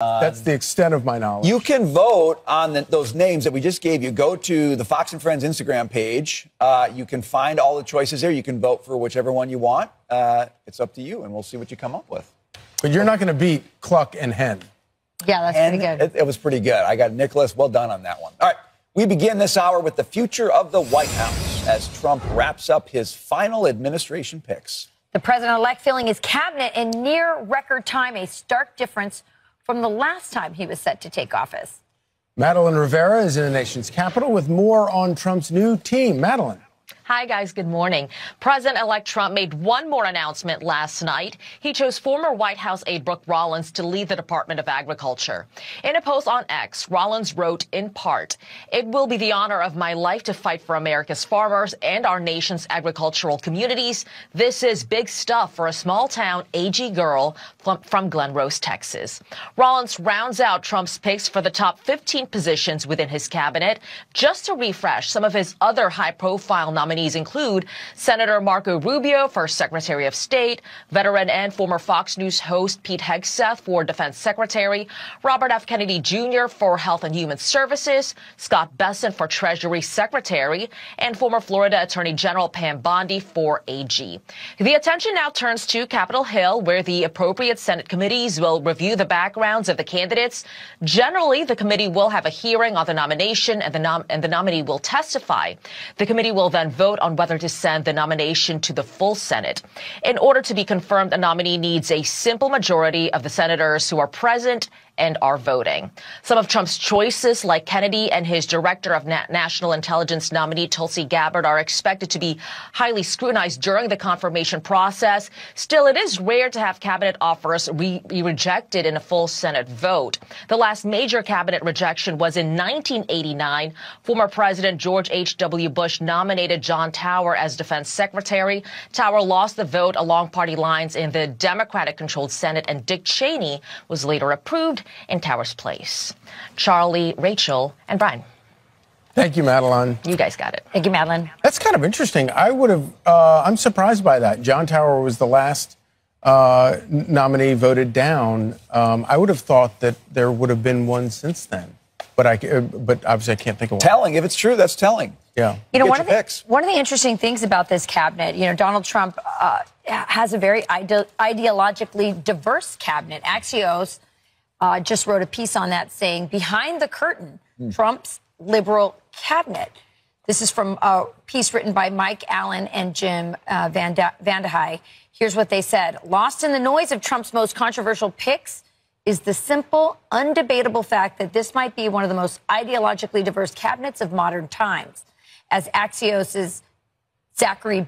That's the extent of my knowledge. You can vote on those names that we just gave you. Go to the Fox and Friends Instagram page. You can find all the choices there. You can vote for whichever one you want. It's up to you, and we'll see what you come up with. But you're not going to beat Cluck and Hen. Yeah, that's pretty good. It was pretty good. I got Nicholas. Well done on that one. All right. We begin this hour with the future of the White House as Trump wraps up his final administration picks. The president-elect filling his cabinet in near record time, a stark difference from the last time he was set to take office. Madeline Rivera is in the nation's capital with more on Trump's new team. Madeline. Hi, guys. Good morning. President-elect Trump made one more announcement last night. He chose former White House aide Brooke Rollins to lead the Department of Agriculture. In a post on X, Rollins wrote, in part, "It will be the honor of my life to fight for America's farmers and our nation's agricultural communities. This is big stuff for a small-town AG girl from Glen Rose, Texas." Rollins rounds out Trump's picks for the top 15 positions within his cabinet. Just to refresh, some of his other high-profile nominees include Senator Marco Rubio for Secretary of State, veteran and former Fox News host Pete Hegseth for Defense Secretary, Robert F. Kennedy Jr. for Health and Human Services, Scott Bessent for Treasury Secretary, and former Florida Attorney General Pam Bondi for AG. The attention now turns to Capitol Hill, where the appropriate Senate committees will review the backgrounds of the candidates. Generally, the committee will have a hearing on the nomination, and the nominee will testify. The committee will then vote on whether to send the nomination to the full Senate. In order to be confirmed, a nominee needs a simple majority of the senators who are present and are voting. Some of Trump's choices, like Kennedy and his Director of National Intelligence nominee Tulsi Gabbard, are expected to be highly scrutinized during the confirmation process. Still, it is rare to have cabinet offers be rejected in a full Senate vote. The last major cabinet rejection was in 1989. Former President George H.W. Bush nominated John Tower as Defense Secretary. Tower lost the vote along party lines in the Democratic-controlled Senate, and Dick Cheney was later approved in Tower's place. Charlie, Rachel, and Brian. Thank you, Madeline. You guys got it. Thank you, Madeline. That's kind of interesting. I'm surprised by that. John Tower was the last nominee voted down. I would have thought that there would have been one since then. But obviously I can't think of one. Telling. If it's true, that's telling. Yeah. You know, one of the interesting things about this cabinet, Donald Trump has a very ideologically diverse cabinet. Axios just wrote a piece on that saying, behind the curtain, Trump's liberal cabinet. This is from a piece written by Mike Allen and Jim Vandehei. Here's what they said. Lost in the noise of Trump's most controversial picks is the simple, undebatable fact that this might be one of the most ideologically diverse cabinets of modern times. As Axios' Zachary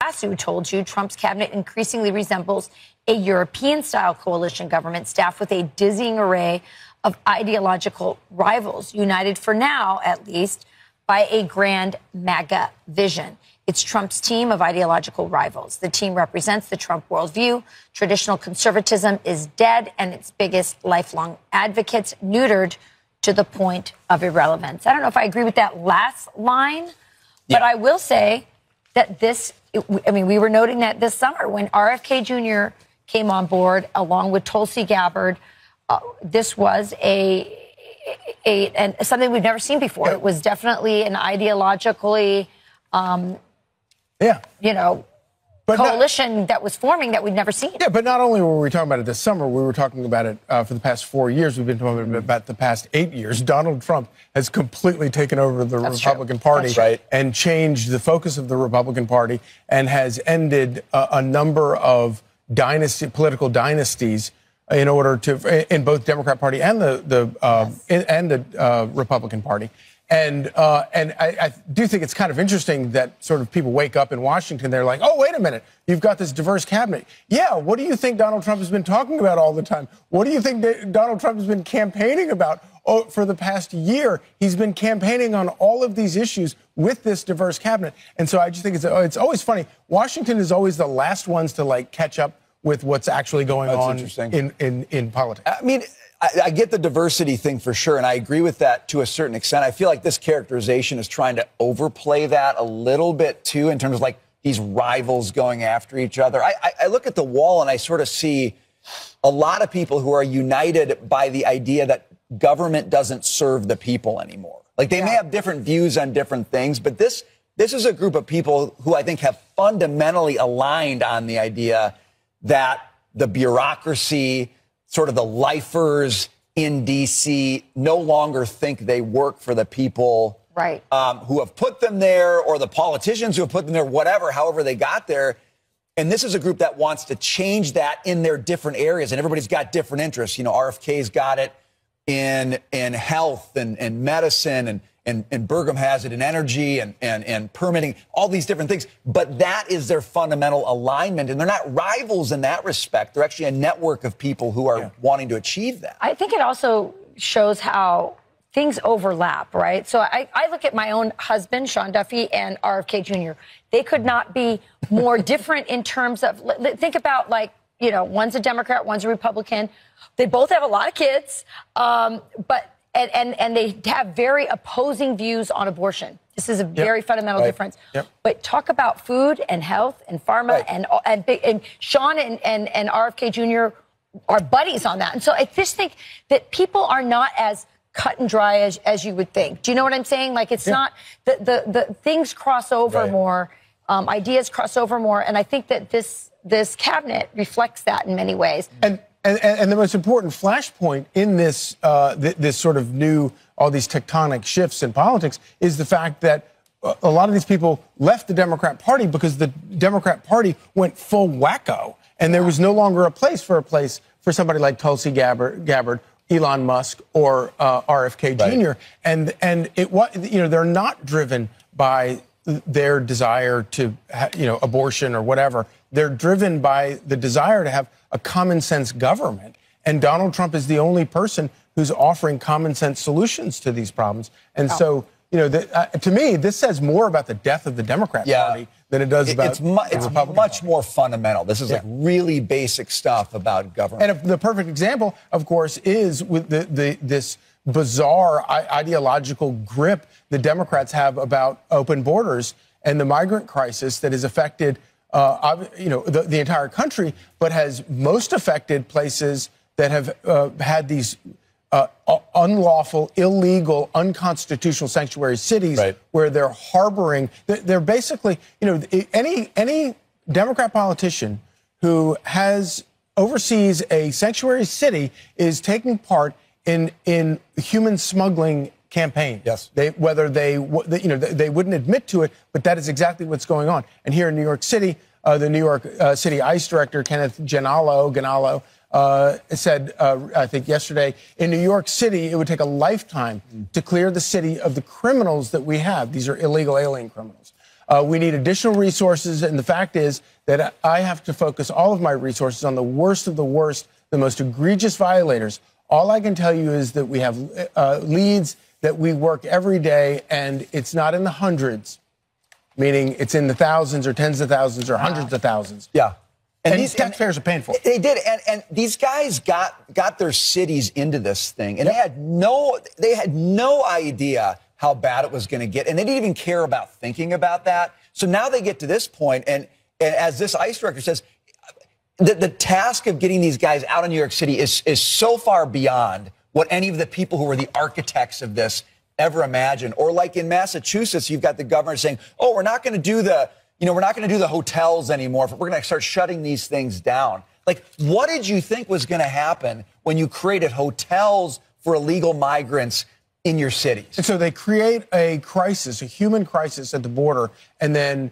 Basu told you, Trump's cabinet increasingly resembles a European-style coalition government staffed with a dizzying array of ideological rivals, united for now, at least, by a grand MAGA vision. It's Trump's team of ideological rivals. The team represents the Trump worldview. Traditional conservatism is dead, and its biggest lifelong advocates neutered to the point of irrelevance. I don't know if I agree with that last line, but I will say that we were noting that this summer when RFK Jr. came on board, along with Tulsi Gabbard, this was something we've never seen before. It was definitely an ideologically, coalition that was forming that we'd never seen. Yeah, but not only were we talking about it this summer, we were talking about it for the past 4 years. We've been talking about the past 8 years. Donald Trump has completely taken over the Republican Party and changed the focus of the Republican Party and has ended a number of political dynasties in order to, in both Democrat Party and the Republican Party. And I do think it's kind of interesting that sort of people wake up in Washington, they're like, oh, wait a minute, you've got this diverse cabinet. Yeah, what do you think Donald Trump has been talking about all the time? What do you think Donald Trump has been campaigning about for the past year? He's been campaigning on all of these issues with this diverse cabinet. And so I just think it's always funny. Washington is always the last ones to catch up with what's actually going on in politics. I mean, I get the diversity thing for sure, and I agree with that to a certain extent. I feel like this characterization is trying to overplay that a little bit, too, in terms of, these rivals going after each other. I look at the wall, and I sort of see a lot of people who are united by the idea that government doesn't serve the people anymore. Like they may have different views on different things, but this is a group of people who I think have fundamentally aligned on the idea that the bureaucracy, sort of the lifers in D.C., no longer think they work for the people who have put them there, or the politicians who have put them there, whatever, however they got there. And this is a group that wants to change that in their different areas. And everybody's got different interests. You know, RFK's got it in health and medicine, and Breakıng has it in energy and permitting, all these different things. But that is their fundamental alignment. And they're not rivals in that respect. They're actually a network of people who are wanting to achieve that. I think it also shows how things overlap, right? So I look at my own husband, Sean Duffy, and RFK Jr. They could not be more different in terms of, think about, like, you know, one's a Democrat, one's a Republican. They both have a lot of kids, but they have very opposing views on abortion. This is a very fundamental difference. But talk about food and health and pharma and Sean and RFK Jr. are buddies on that. And so I just think that people are not as cut and dry as you would think. Do you know what I'm saying? Like, it's not the things cross over more, ideas cross over more, and I think that this cabinet reflects that in many ways. And the most important flashpoint in this this sort of new, all these tectonic shifts in politics is the fact that a lot of these people left the Democrat Party because the Democrat Party went full wacko, and there was no longer a place for somebody like Tulsi Gabbard, Elon Musk, or RFK Jr. And they're not driven by their desire to abortion or whatever. They're driven by the desire to have a common sense government. And Donald Trump is the only person who's offering common sense solutions to these problems. And so, to me, this says more about the death of the Democrat Party than it does about the Republican much Party. more fundamental. This is like really basic stuff about government. And the perfect example, of course, is with this bizarre ideological grip the Democrats have about open borders and the migrant crisis that has affected the entire country, but has most affected places that have had these unlawful, illegal, unconstitutional sanctuary cities where they're harboring. They're basically, any Democrat politician who oversees a sanctuary city is taking part in human smuggling campaign. Yes. They wouldn't admit to it, but that is exactly what's going on. And here in New York City, the New York City ICE director, Kenneth Ganalo, said, I think yesterday, in New York City, it would take a lifetime to clear the city of the criminals that we have. These are illegal alien criminals. We need additional resources, and the fact is that I have to focus all of my resources on the worst of the worst, the most egregious violators. All I can tell you is that we have leads that we work every day, and it's not in the hundreds, meaning it's in the thousands or tens of thousands or hundreds of thousands. Yeah. And these taxpayers are paying for it. They did, and these guys got their cities into this thing, and they had no idea how bad it was going to get, and they didn't even care about thinking about that. So now they get to this point, and as this ICE director says, the task of getting these guys out of New York City is so far beyond what any of the people who were the architects of this ever imagined. Or like in Massachusetts, you've got the governor saying, "Oh, we're not going to do the hotels anymore. We're going to start shutting these things down." Like, what did you think was going to happen when you created hotels for illegal migrants in your cities? And so they create a crisis, a human crisis at the border, and then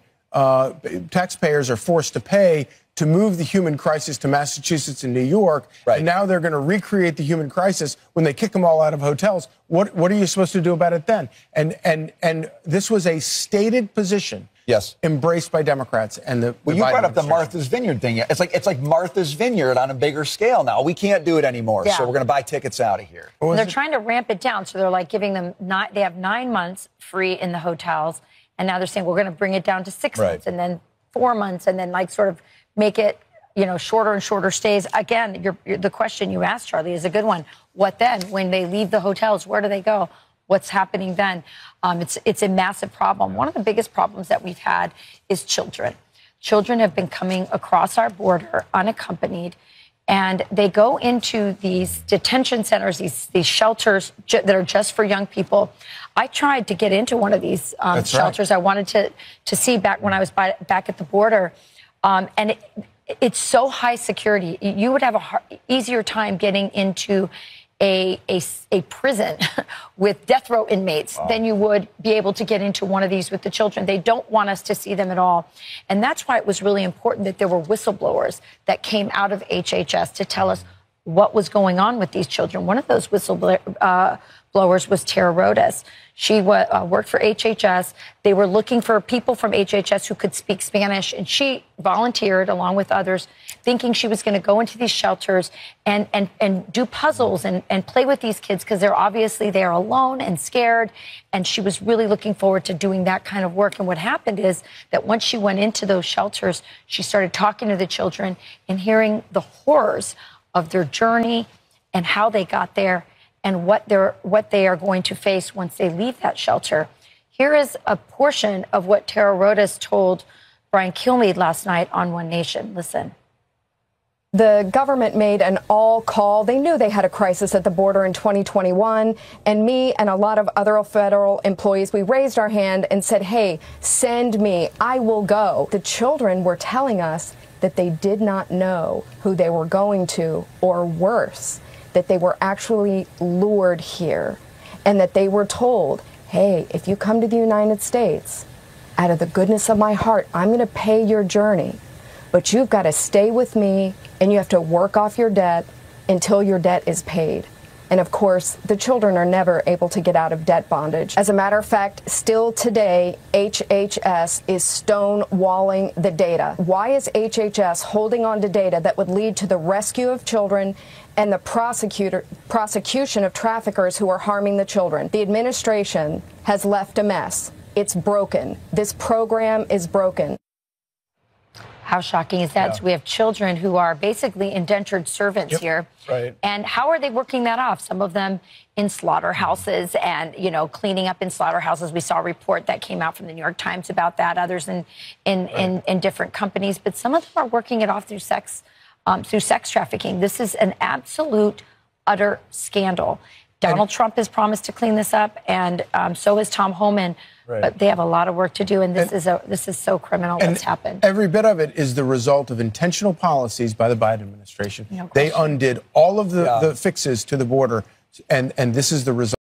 taxpayers are forced to pay to move the human crisis to Massachusetts and New York. Right. And now they're going to recreate the human crisis when they kick them all out of hotels. What are you supposed to do about it then? And this was a stated position. Yes. Embraced by Democrats and the Well, you brought up the Martha's Vineyard thing. It's like Martha's Vineyard on a bigger scale now. We can't do it anymore, so we're going to buy tickets out of here. They're trying to ramp it down, so they're like giving them they have 9 months free in the hotels, and now they're saying we're going to bring it down to 6 months, and then 4 months, and then like sort of make it shorter and shorter stays. Again, the question you asked, Charlie, is a good one. What then? When they leave the hotels, where do they go? What's happening then? It's a massive problem. One of the biggest problems that we've had is children. Children have been coming across our border unaccompanied And they go into these detention centers, these shelters that are just for young people. I tried to get into one of these shelters. Right. I wanted to see back when I was back at the border. And it's so high security. You would have an easier time getting into a prison with death row inmates than you would be able to get into one of these with the children. They don't want us to see them at all. And that's why it was really important that there were whistleblowers that came out of HHS to tell us what was going on with these children. One of those whistleblowers was Tara Rodas. She worked for HHS. They were looking for people from HHS who could speak Spanish, and she volunteered along with others, thinking she was going to go into these shelters and do puzzles and play with these kids because they're obviously there alone and scared. And she was really looking forward to doing that kind of work. And what happened is that once she went into those shelters, she started talking to the children and hearing the horrors of their journey and how they got there and what they are going to face once they leave that shelter. Here is a portion of what Tara Rodas told Brian Kilmeade last night on One Nation. Listen. The government made an all call. They knew they had a crisis at the border in 2021. And me and a lot of other federal employees, we raised our hand and said, hey, send me. I will go. The children were telling us that they did not know who they were going to, or worse, that they were actually lured here and that they were told, hey, if you come to the United States, out of the goodness of my heart, I'm going to pay your journey, but you've got to stay with me and you have to work off your debt until your debt is paid. And of course, the children are never able to get out of debt bondage. As a matter of fact, still today, HHS is stonewalling the data. Why is HHS holding on to data that would lead to the rescue of children and the prosecution of traffickers who are harming the children? The administration has left a mess. It's broken. This program is broken. How shocking is that? Yeah. So we have children who are basically indentured servants here. Right. And how are they working that off? Some of them in slaughterhouses and, cleaning up in slaughterhouses. We saw a report that came out from the New York Times about that. Others in different companies. But some of them are working it off through sex trafficking. This is an absolute, utter scandal. Donald Trump has promised to clean this up, and so has Tom Homan. Right. But they have a lot of work to do, and this is so criminal what's happened. Every bit of it is the result of intentional policies by the Biden administration. No question. They undid all of the fixes to the border, and this is the result.